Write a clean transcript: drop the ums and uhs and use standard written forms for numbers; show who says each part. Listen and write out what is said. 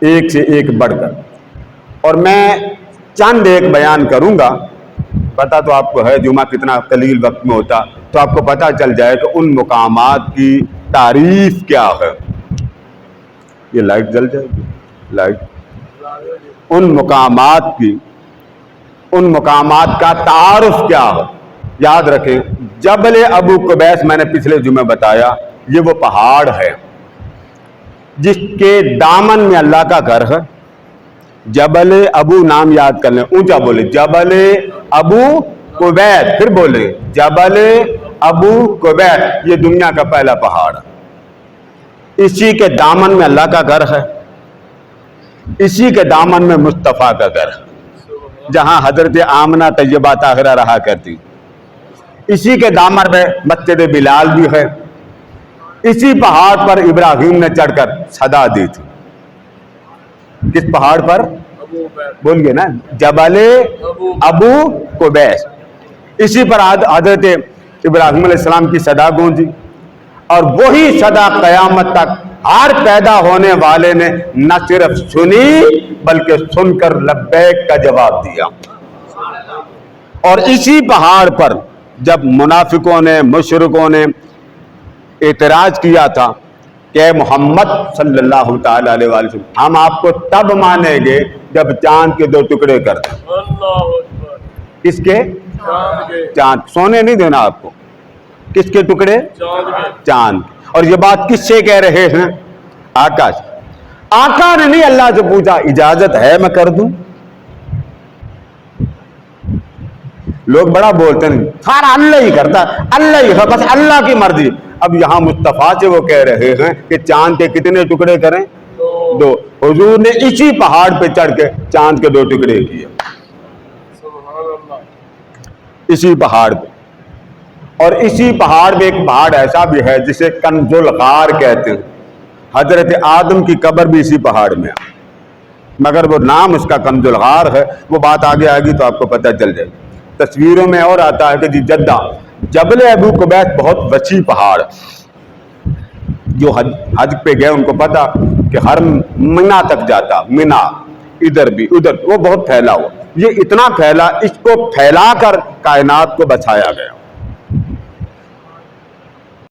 Speaker 1: ایک سے ایک بڑھ کر. اور میں چند ایک بیان کروں گا. پتہ تو آپ کو ہے جمعہ کتنا قلیل وقت میں ہوتا، تو آپ کو پتہ چل جائے کہ ان مقامات کی تعریف کیا ہے. یہ لائٹ جل جائے گی، لائٹ. ان مقامات کا تعارف کیا ہے. یاد رکھیں، جبل ابو قبیس میں نے پچھلے جمعے بتایا، یہ وہ پہاڑ ہے جس کے دامن میں اللہ کا گھر ہے. جبل ابو نام یاد کر لیں، اونچا بولے جبل ابو قبیس، پھر بولے جبل ابو قبیس. یہ دنیا کا پہلا پہاڑ ہے. اسی کے دامن میں اللہ کا گھر ہے، اسی کے دامن میں مصطفیٰ کا گھر ہے جہاں حضرت آمنہ طیبہ طاہرہ رہا کرتی. اسی کے دامن میں مسجد بلال بھی ہے. اسی پہاڑ پر ابراہیم نے چڑھ کر صدا دی تھی. کس پہاڑ پر؟ بولیے نا، جبل ابو قبیس. اسی پر حضرت ابراہیم علیہ السلام کی صدا گونجی، اور وہی صدا قیامت تک ہر پیدا ہونے والے نے نہ صرف سنی بلکہ سن کر لبیک کا جواب دیا. اور اسی پہاڑ پر جب منافقوں نے، مشرکوں نے اعتراض کیا تھا کہ اے محمد صلی اللہ تعالی علیہ وسلم، ہم آپ کو تب مانیں گے جب چاند کے 2 ٹکڑے کر دیں. کس کے؟ چاند. سونے نہیں دینا آپ کو. کس کے ٹکڑے؟ چاند. اور یہ بات کس سے کہہ رہے ہیں؟ آقا سے. آقا نے نہیں اللہ سے پوچھا اجازت ہے میں کر دوں؟ لوگ بڑا بولتے ہیں سارا اللہ ہی کرتا، اللہ ہی ہے، بس اللہ کی مرضی. اب یہاں مصطفیٰ سے وہ کہہ رہے ہیں کہ چاند کے کتنے ٹکڑے کریں؟ 2. حضور نے اسی پہاڑ پہ چڑھ کے چاند کے 2 ٹکڑے کیے. اسی پہاڑ پہ. اور اسی پہاڑ میں ایک پہاڑ ایسا بھی ہے جسے کنز الغار کہتے ہیں. حضرت آدم کی قبر بھی اسی پہاڑ میں ہے، مگر وہ نام اس کا کنز الغار ہے. وہ بات آگے آئے گی تو آپ کو پتہ چل جائے. تصویروں میں اور آتا ہے کہ جی جدہ جبل ابو قبیس بہت وسیع پہاڑ. جو حج پہ گئے ان کو پتا کہ ہر منا تک جاتا، منا ادھر بھی ادھر، وہ بہت پھیلا ہوا. یہ اتنا پھیلا، اس کو پھیلا کر کائنات کو بچایا گیا.